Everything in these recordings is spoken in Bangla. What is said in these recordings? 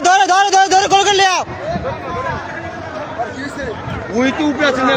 ধরে ধরে ধরে ধরে কল করে লিয়াও ওই তো উপরে আছে না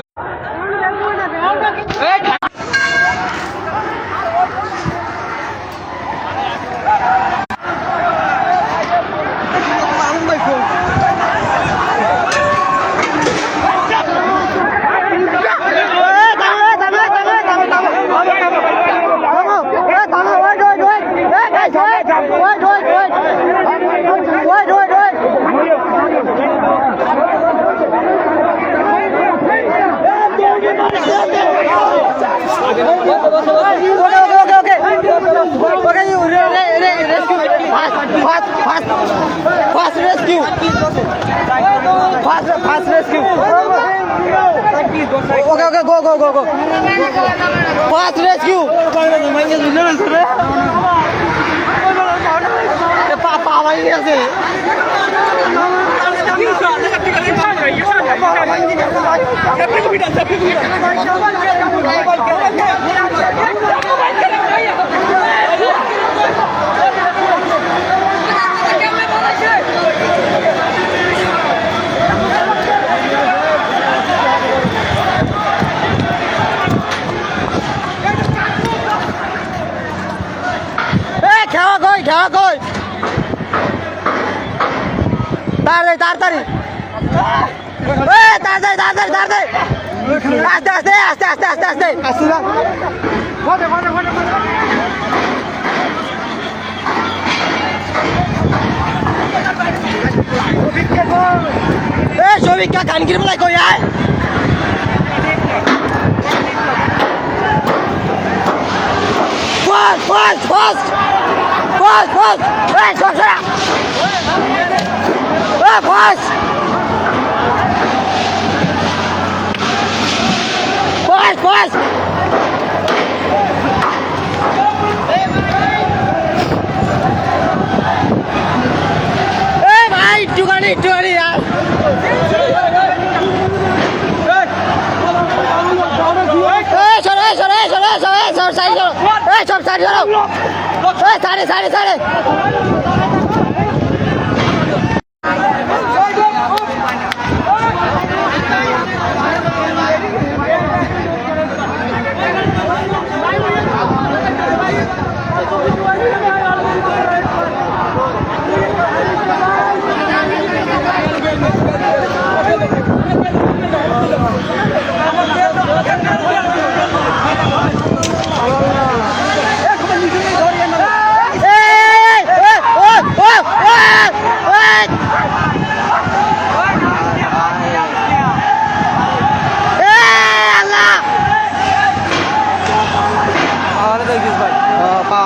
Fast rescue. Fast rescue. Okay, go. Fast rescue. Papa, why is it? খেয়া কই তাড়াতাড়ি আস্তে সবিকা কানকির বেলায় কই আয় ফাস্ট এই সরা ফাস্ট এই ভাই একটুখানি यार সব সাইড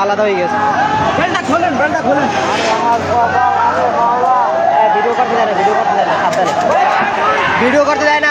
আলাদা হয়ে গেছে বেলটা খোলেন ভিডিও করতে দেয় না সাবধানে ভিডিও করতে দেয় না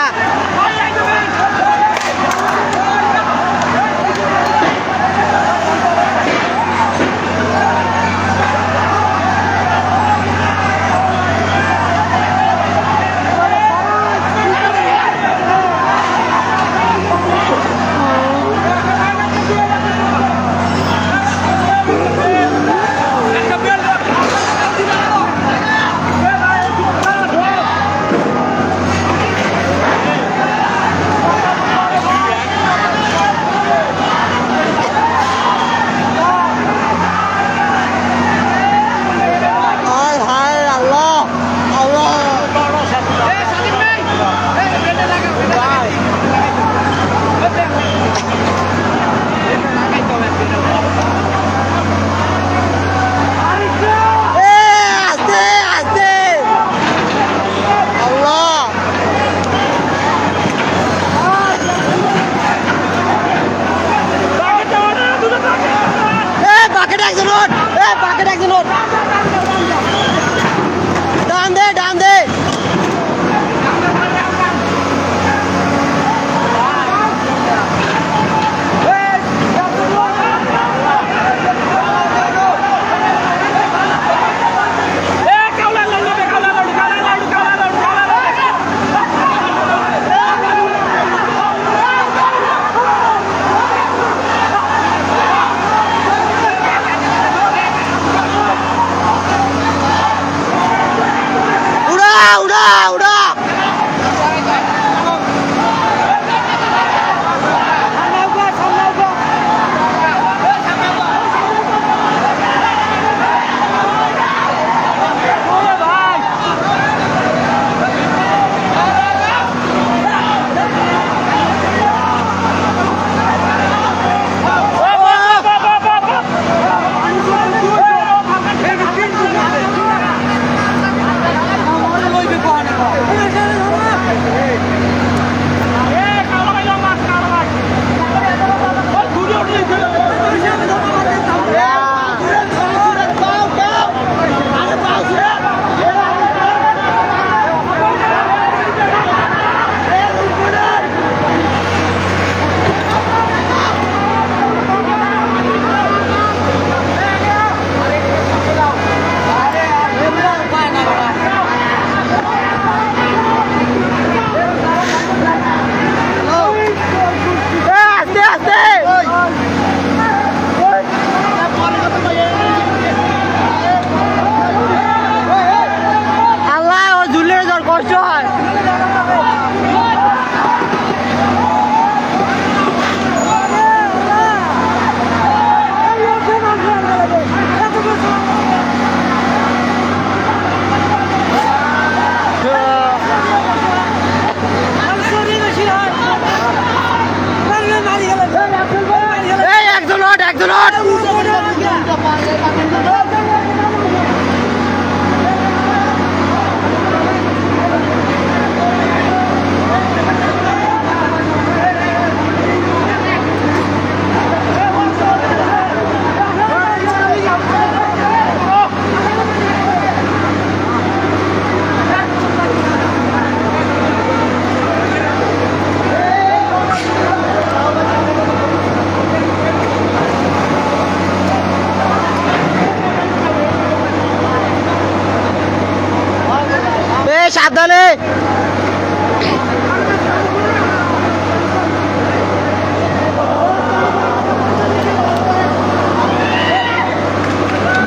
সাবধানে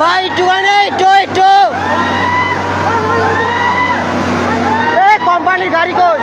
ভাই একটু কোম্পানির গাড়ি কই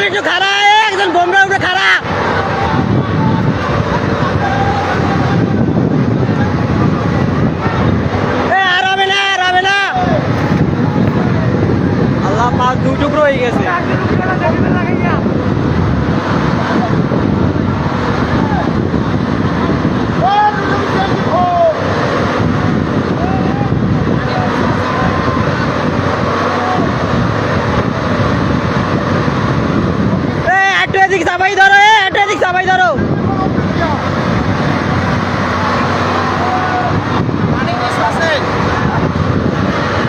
একটু খারাপ একজন বোমরা উঠে খারাপ আর হবে না আল্লাহ পাক দু টুকরো হয়ে গেছে সবাই ধরো সবাই ধরো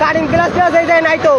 কাটিং ক্লাস এই যায় নাই তো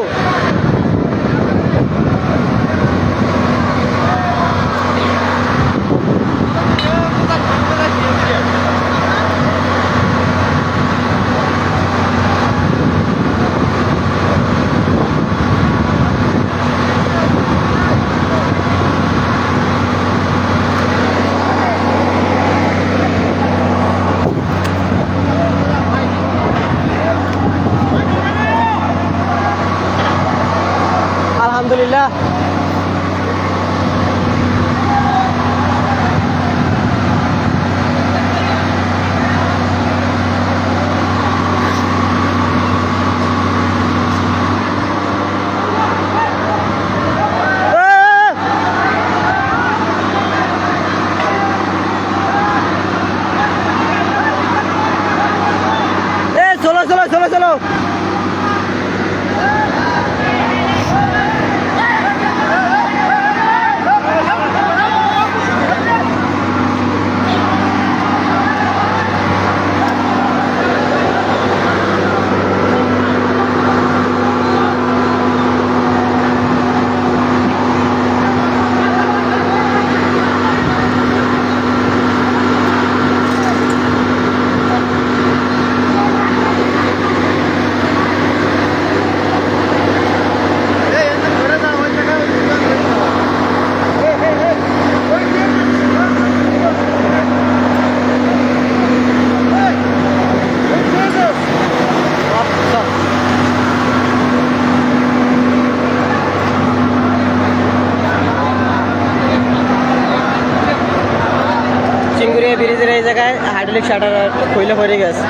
পাবলিক শাটার কইলে পড়ে গেছে।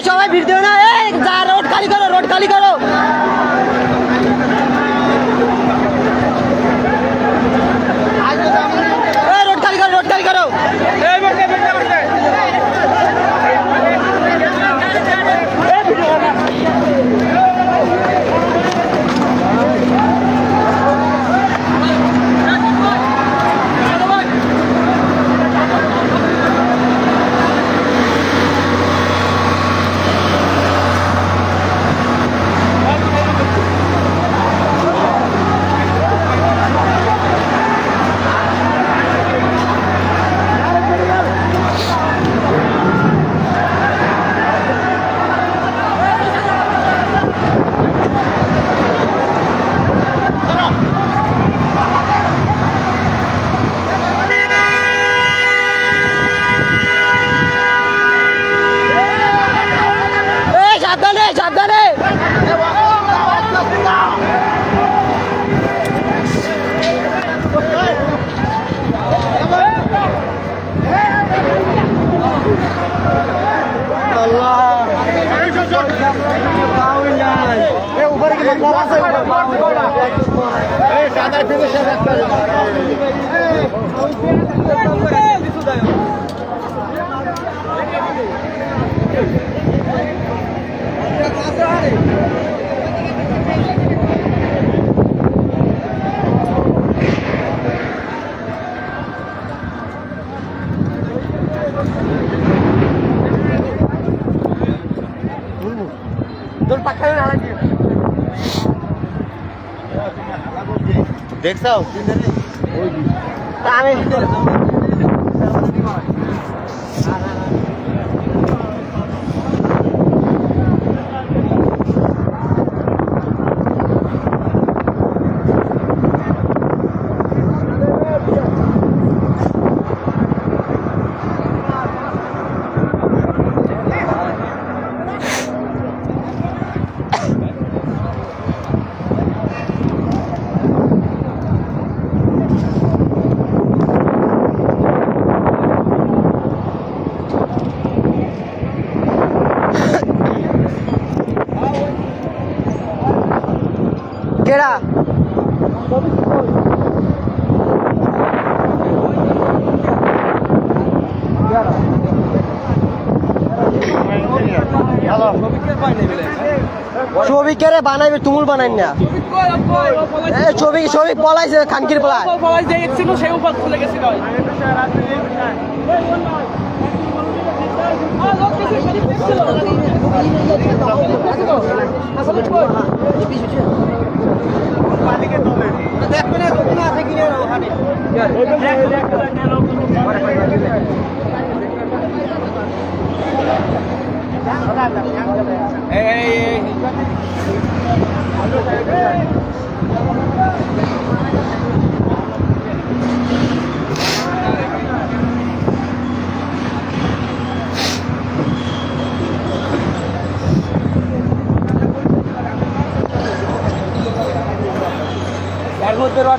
সবাই ভিড় দিও না, যা রোড খালি করো, রোড খালি করো। রোড খালি করো, রোড খালি করো। সাবধানে। দেখছো আমি কেডা ছবি কেড়ে বানাইবে, তুমুল বানাই না ছবি ছবি পলাইছে, খানকির পলাই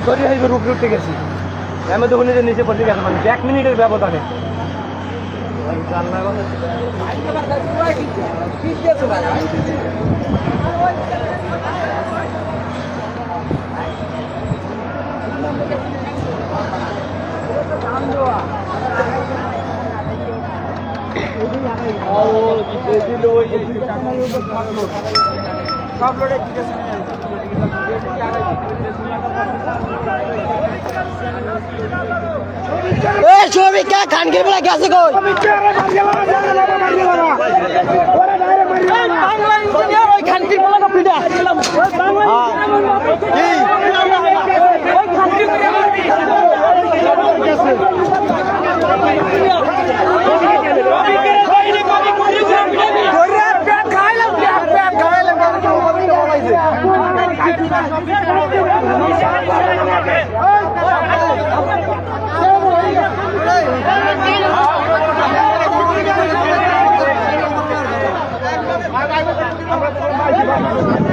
ধরে হইবে রূপ উঠতে গেছি, আমি তো নিচে পড়তে গেছে, মানে 1 মিনিটের ব্যবধানে। ছবি কে খানকির বেলা গেছে কই খানকির বেলা পিঠা আমরা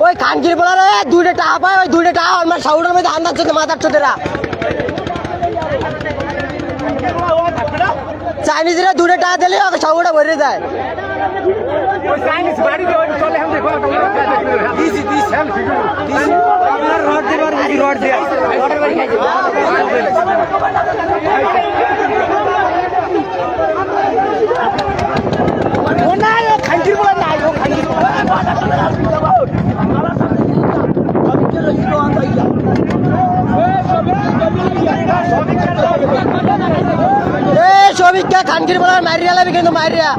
ওই খানকির বলার দুইটা টাকা পায়, ওই দুইটা টাকা আমার সাউডের মধ্যে আন্দাজ চোদ্দ মাথার চোদ্দেরা চাইনিজরা দুটো টাকা দিলে ওকে সাউটা ভরে যায়। সবিককে খানকির বলার মারিয়া লাগবে কিন্তু মারিয়া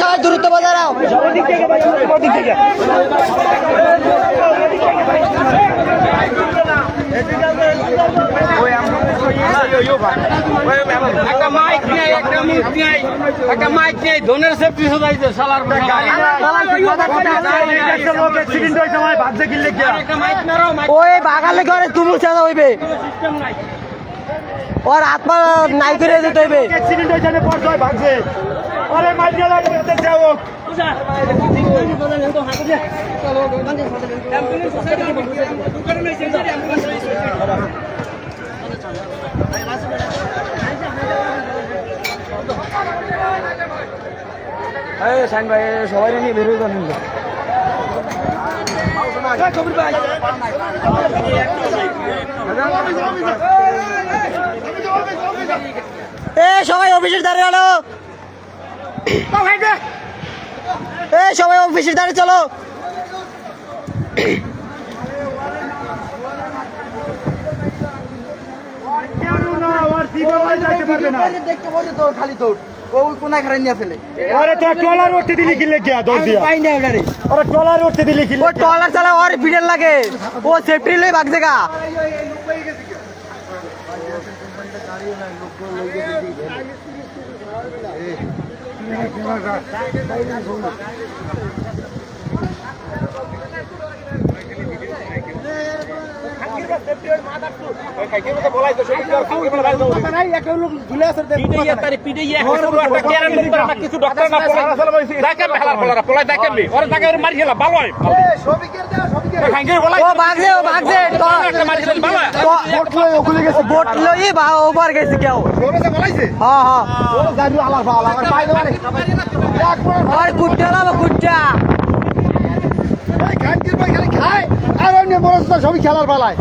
সবাই দূরত্ব বজায় রাখো। ওই বাগালে ঘরে তুমুল চাঁদা হইবে, ওর আত্মা নাই করে যেতে হইবে। শাইন ভাই সবাই নিয়ে বেরোয় জানেন সবাই অফিসের দাঁড়িয়ে আলো, সবাই অফিসের দাঁড়িয়ে চলো। খালি তোর কোনায় খারাপ নিয়ে ফেলে ট্রলার উঠতে দিলি কিনলে ট্রলার উঠতে দিলি কিনলে ট্রলার চালা ওর ভিড়ের লাগে, ও সেফটি লই ভাগ জায়গা। সবই খেলার পালায়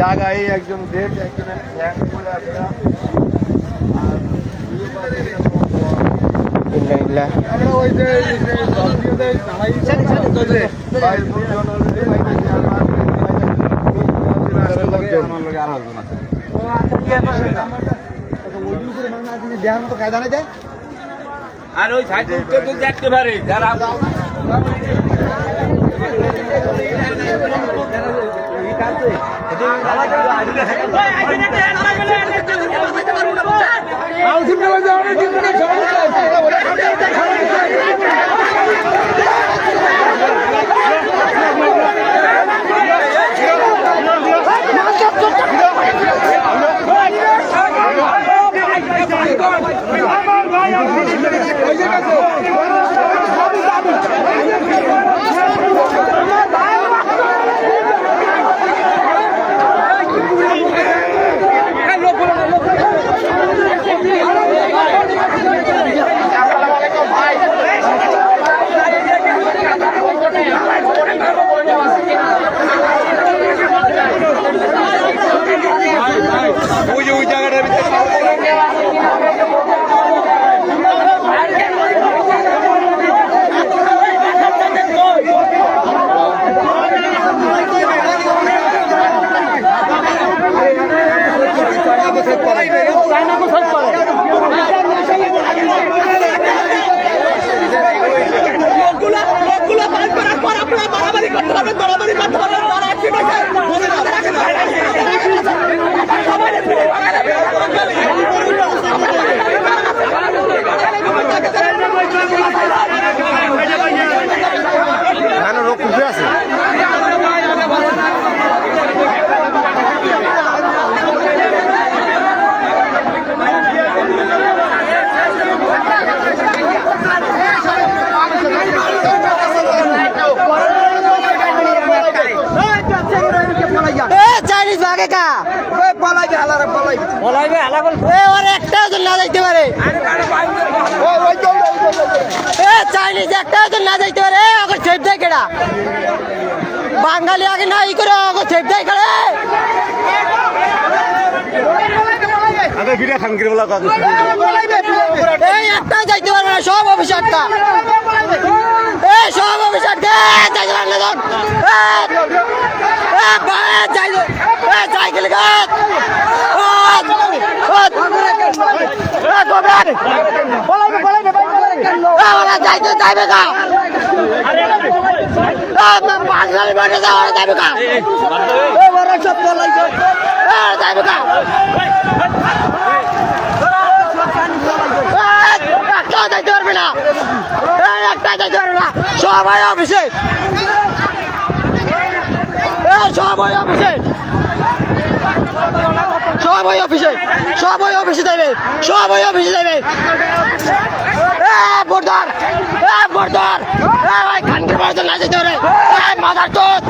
জায়গায় একজন দেশ একজনের ফ্যান বলে একটা আমরা ওই যে দেহার মতো কায়দা না যায় আর ওই সাইড দেখতে পারে যারা চাইনিজ ভাগে কা পলাইবে হালারে পলাইবে ওর একটাও তো না যাইতে পারে চাইনিজ একটাও তো না যাইতে পারে ওকে সেফ দেয় কেডা বাঙালি আগে না ই করে ওকে সেফ দেয় কেডা আগে ভিডিও খান করে বলা কথা এই একটা যাইতে পারবে না সব অফিস আটকা এই সব অফিস আটকা যাইতে পারবে না সাইকেল গাছ যাইতে যাইবে গা যাইবে গা যাইবে গা একটা যাইতে পারবে না একটা যাইতে পারবে না সবাই অফিসে সবাই অফিসে সবাই অফিসে সবাই অফিসে যাবে সবাই অফিসে যাবে বর্দার বর্দার খানকে বাড়িতে না যেতে পারে mother চোদ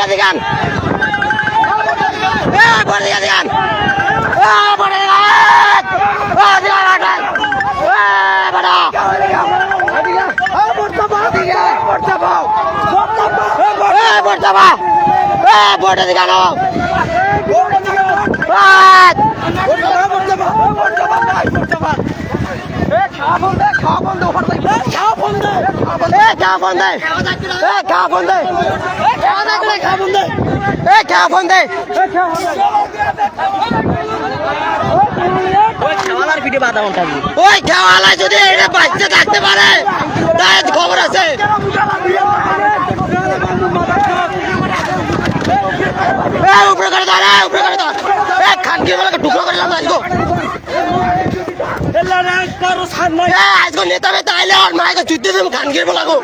Digan, boleh digan, boleh digan, digan, pada, boleh digan, ওই খেওয়ালা যদি এটা বাচ্চা থাকতে পারে তার খবর আছে উপরে করে ধর উপরে করে ধর খানকি বলে টুকরো করে আজগো আজগো নেতা বেতা আইলে আর মাকে চুটতে দেবো খানকির বলা গো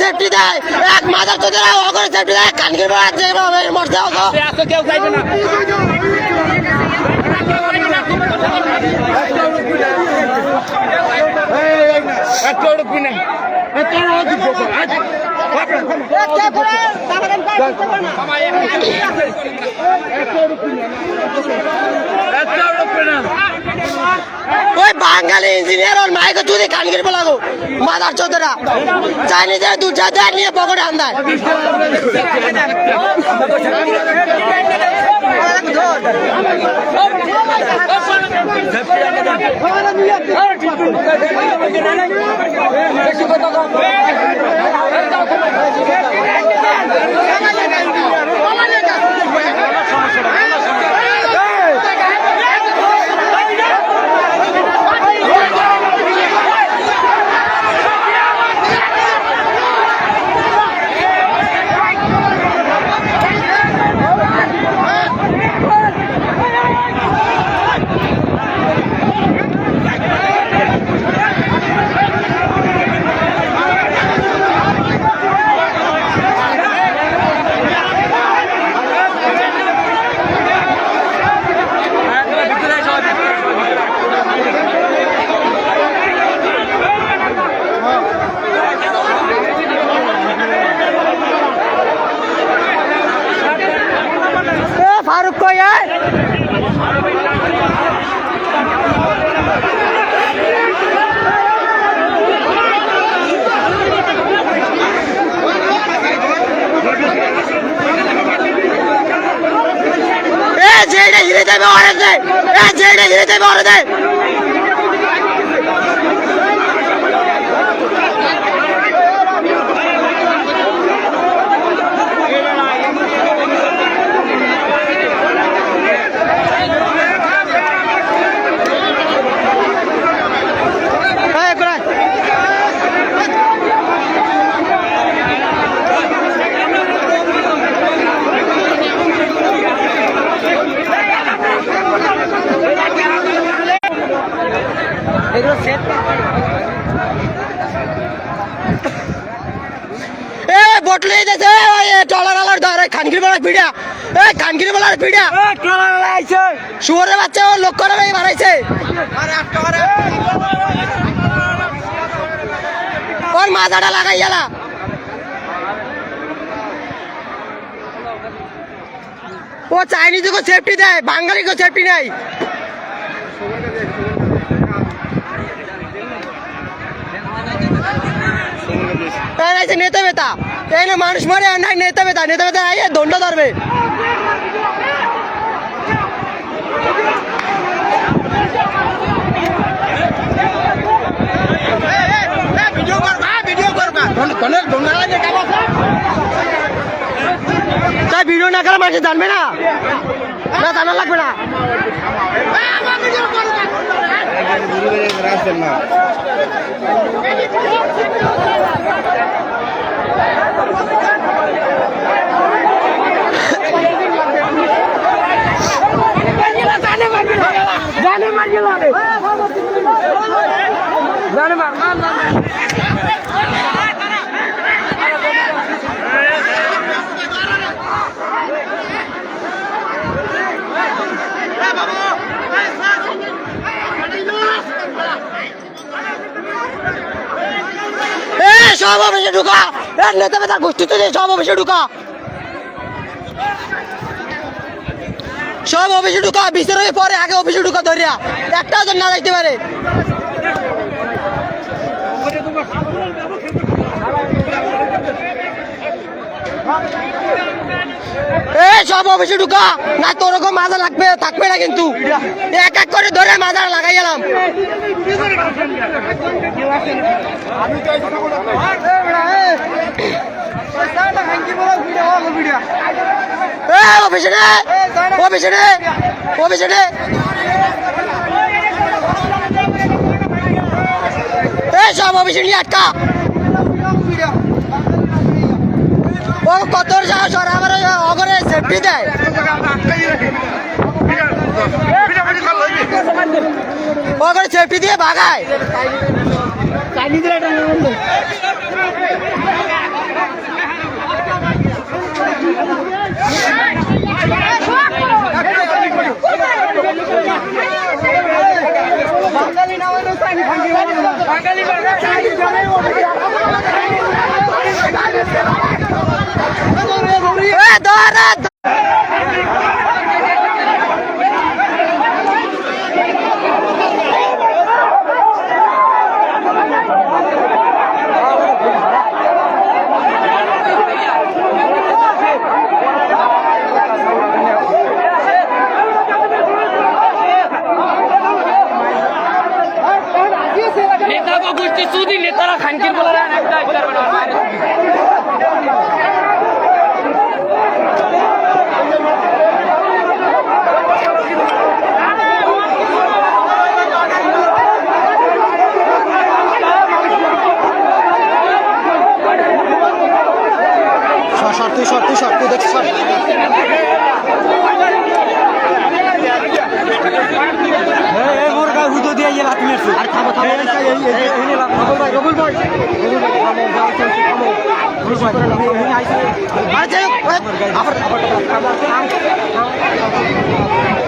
সেফটি দেয় এক মাদার তো দেয় অগরে সেফটি দেয় কানকে বাড়াচ্ছে মরতে হবে কেউ যাইবে না ওই বাঙালি ইঞ্জিনিয়ার ওর মাইকে তুই কানগির বলাগো মাদার চোদরা চাইনিজের দুটা দেয় নিয়ে পকেটে আন্দায় फारूक को यार গিরে দেবে ওরে দে এ জেডে গিরে দেবে ওরে দে বটলে যাচ্ছে টলার আলার ধরে খানগির বলার ভিড়া খানগির বলার ভিড়া শুয়ারের বাচ্চা ও লোক করে মারাইছে ওর মাথাটা লাগাই গেলা ও চাইনিজ को सेफ्टी দেয় বাঙালি को सेफ्टी নাই নেতা বেতা এই না মানুষ মরে আর নাই নেতা বেতা আইয়ে দণ্ড ধরবে তাই ভিডিও না করে মানুষ জানবে না না জানা লাগবে না সব অফিসে ঢুকা নেতা বেতার গোষ্ঠীতে সব অফিসে ঢুকা সব অফিসে ঢুকা বিচারে পরে আগে অফিসে ঢুকা ধরিয়া একটা জন না যাইতে পারে সব অফিসে ঢুকা না তোর রকম মাজা লাগবে থাকবে না কিন্তু এক এক করে ধরে মাজা লাগাই গেলাম অফিসে নে অফিসে নে অফিসে নে সব অফিসে নিয়ে আটকা ও কত সাহস আর আমার অগরে সেফটি দেয় অগরে সেফটি দিয়ে ভাগায় নেতারা খানকির বলার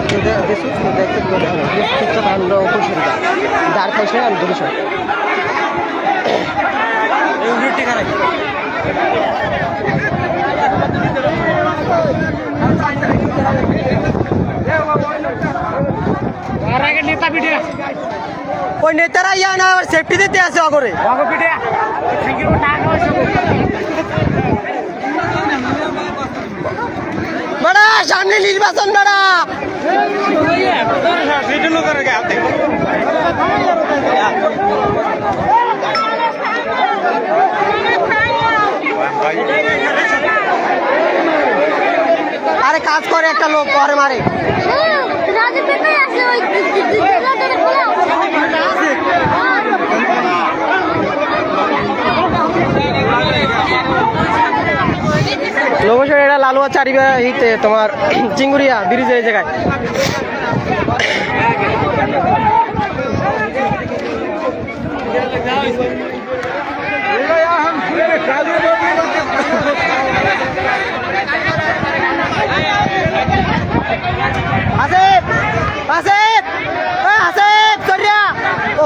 তুই দেখছিস দাঁড় খাইছে আমি ধরিস ওই নেতারা ইয়া না সেফটি দিতে আছে অগরে সামনে নির্বাচন বেড়া আরে কাজ করে একটা লোক পরে মারে লোকেশন এটা লালুয়া চারিবা হিতে তোমার চিঙ্গুরিয়া ব্রিজের এই জায়গায় আসিফ আসিফ আসিফ সরিয়া ও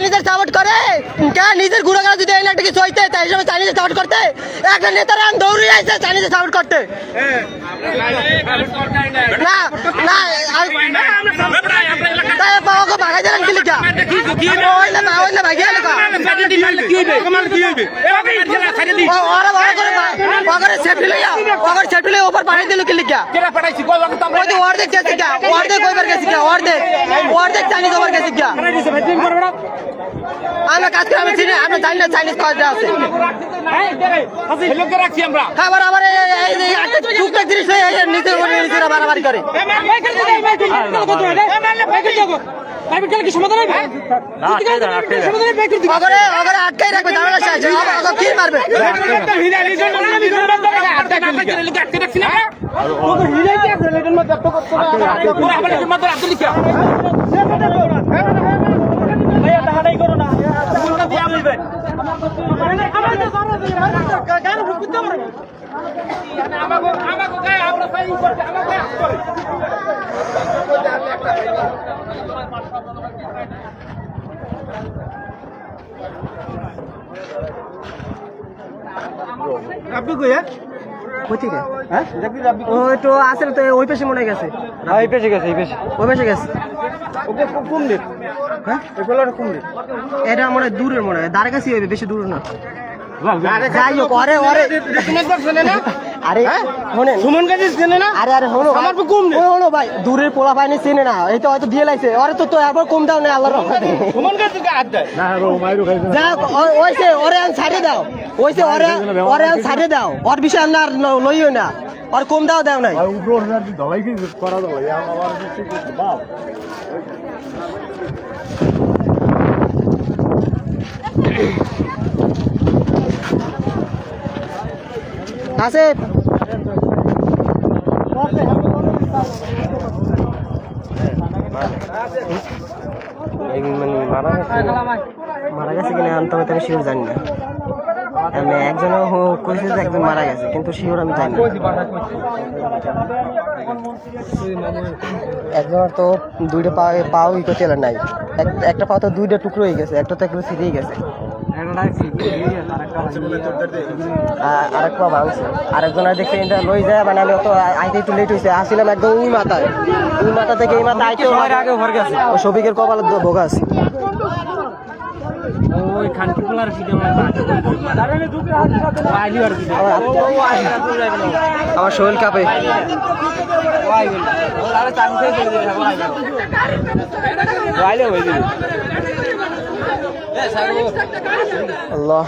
চাইনিজের সাপোর্ট করে নিজের গুড়া গাছ যদি একটা কিছু হইতে তাই হিসাবে চাইনিজের সাপোর্ট করতে একটা নেতারা দৌড়ে আসছে চাইনিজের সাপোর্ট করতে না না বাবাকে ভাগাই দিলেন কি লিখা ভাগিয়ে লেখা সেফটি লইয়া ওপর পাঠিয়ে দিল কি লিখা অর্ধেক গেছে গা অর্ধেক ওইবার গেছে গা অর্ধেক চাইনিজ ওভার গেছে গা আমরা কাজ করে আমি চিনি আমরা জানি না চাইনিজ কাজ আছে খাবার আবার টুকটাক জিনিস নিচে নিজেরা বাড়াবাড়ি করে আটকাই রাখবে কি মারবে আপনি কই হ্যাঁ ওই তো আসলে তো ওই পেশে মনে গেছে এই পেছে গেছে এই পেছে ওই পেশে গেছে ওকে কম দিন হ্যাঁ এগুলো কম দিন এটা মনে হয় দূরের মনে হয় দ্বারা কাছে হইবে বেশি দূর না যাই হোক আরে সুমন কাছে চেনে না আরে আরে হলো আমার কম হলো ভাই দূরের পোলা পাইনি চেনে না এই তো হয়তো দিয়ে লাইছে ওরে তো এবার কম দাও না আল্লাহর রহমতে সুমন কাছে হাত দেয় না রো মাইরু খাইছে যা ওইছে ওরে আন ছাড়ে দাও ওইছে ওরে আন ছাড়ে দাও ওর বিষয় আর লইও না আর কম দাও দাও নাই উপর দলাই কি করা দলাই আমার কিছু বাপ আছে মারা গেছে কিনা আমি তবে তাকে শিওর জানি না আমি একজনও কইছে যে একজন মারা গেছে কিন্তু শিওর আমি জানি না একজনের তো দুইটা পাও ই করতে নাই একটা পা তো দুইটা টুকরো হয়ে গেছে একটা তো একটু ছিঁড়েই গেছে আরেক পা ভাঙছে আরেকজনের দেখতে এটা লই যায় মানে আমি অত আইতে একটু লেট হয়েছে আসছিলাম একদম ওই মাথা থেকে এই মাথা আইতে আগে ভর গেছে ও শফিকের কপালে ভোগা আছে ওই খানকিপুলার ভিডিও আমার শরীর কাঁপে আল্লাহ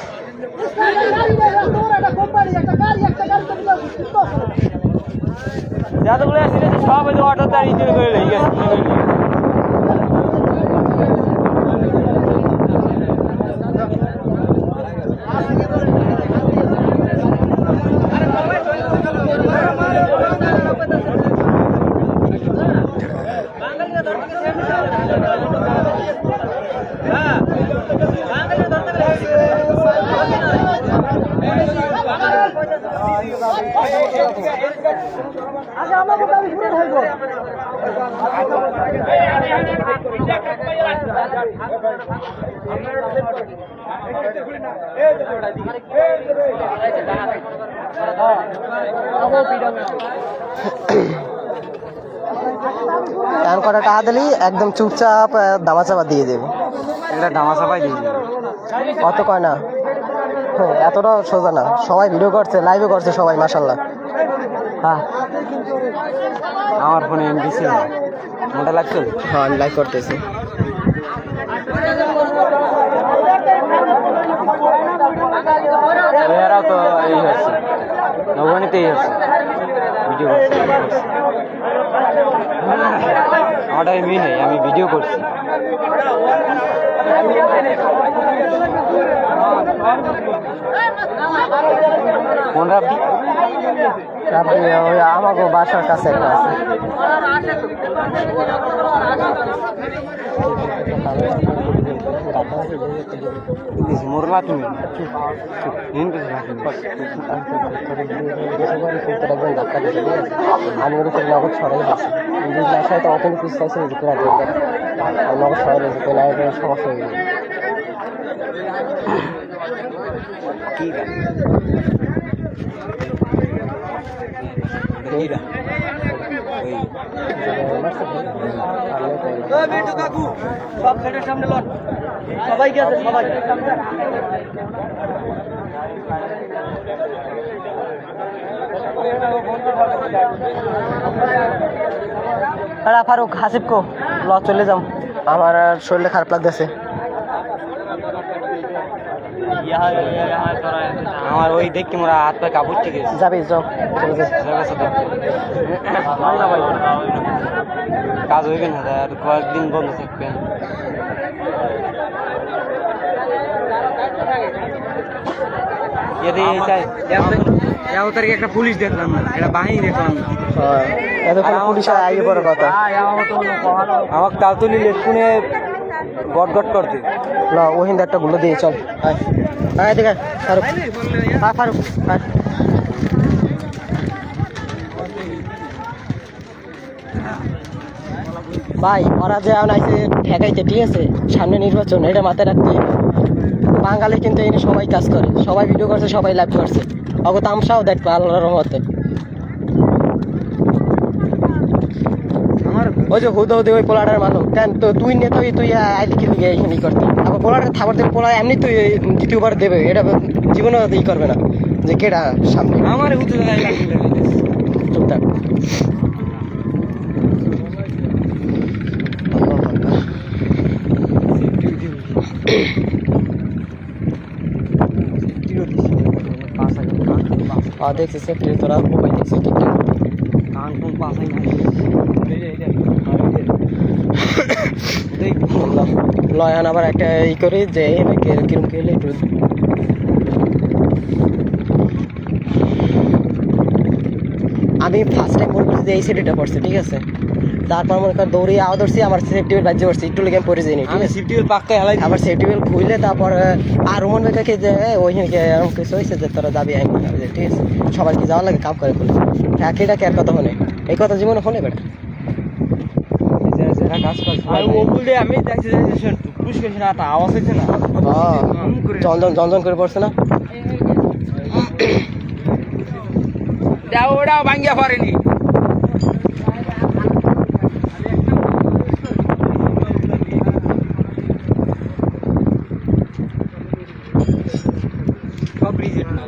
সব অটো তারিখ করে লেগে গেছে আচ্ছা আমাকে তো আমি ঘুরে থাকবো এখন কটা টাকা দিলি একদম চুপচাপ দামা চাপা দিয়ে দেবে। এটা দামা চাপাই দিয়ে দিবে। অত কয় না, হ্যাঁ এতটা সোজা না। সবাই ভিডিও করছে, লাইভে করছে সবাই, মাশাল্লাহ। হ্যাঁ আমার ফোনে এমবিসি মোটা লাগছে। হ্যাঁ আমি লাইভ করতেছি। এরাও তো এই হচ্ছে নৌবানিতেই হচ্ছে ভিডিও করছি। আমারটা এমনি নেই, আমি ভিডিও করছি। কোন রাব্বি? আপনি ওই আমাকে বাসার কাছে একটা আছে। মোরলা তুমি আমি ওর উপরে নগদ সরাই গেছি, বাসায় তো অত কিছু চাইছে নগদ সরাই গেছে, সমস্যা হয়ে গেছে। কি সব সাইডের সামনে লন, সবাই গেছে সবাই। ফারুক হাসিব কো ল চলে যাম, আমার আর শরীরে খারাপ লাগতেছে। আমার ওই দেখি মোরা হাত পা কাপড় ঠিক আছে। যাবি যাও, চলে যাই। কাজ হইবে না, আর কয়েকদিন বন্ধ থাকবে। একটা পুলিশ দেখলাম না, এটা বাহিনী দেখলাম না। এতক্ষণ পুলিশ আগে বড় কথা। আমাকে তালতলি লেটকুনে গট গট করতে। ল ওহিন্দ একটা গুলো দিয়ে চল। আয় আয় দেখ ফারুক, হ্যাঁ ফারুক আয়। ভাই ওরা যে আইছে ঠেকাইতে, ঠিক আছে, সামনে নির্বাচন, এটা মাথায় রাখতে। বাঙালি কিন্তু এনে সবাই কাজ করে, সবাই ভিডিও করছে, সবাই লাইভ করছে। অগো তামসাও দেখবো আল্লাহর রহমতে। ওই যে হুদে হুদে ওই পোলাটার মানুষ কেন তো তুই নে, তুই আইলি কিন্তু এইখানে করতে আবার পোলাটা খাবার দেবে, পোলা এমনি তুই দ্বিতীয়বার দেবে, এটা জীবনে ই করবে না যে কেডা সামনে। আমার চুপ থাক। দেখছি সেফটি তোরা মোবাইল দেখছি ঠিকঠাক। লয়ান আবার একটা ই করি যে কিরম খেলে একটু আমি ফার্স্ট টাইম মনে করছি যে এই সেটিটা পড়ছে, ঠিক আছে। তারপর মনে কর দৌড়িয়ে আওয়া ধরছি, আমার সেফটি বেল বাজে পড়ছি, একটু লেগে পড়ে যাইনি, ঠিক আছে। সিফটি বেল পাক্কা হেলাই আবার সেফটি বেল খুইলে তারপর আর মন বেঁকে যে ওইখানে এরকম কিছু হয়েছে যে তোরা যাবি, ঠিক আছে। সবার কি যাওয়ার লাগে কাম করে বলে একেটা কে আর কথা হলে এই কথা জীবনে হলে বেটা। আমি দেখছি আওয়াজ হচ্ছে না, জনজন জনজন করে পড়ছে না। ওটাও ভাঙ্গিয়া পারেনি। সব রিজেক্ট না।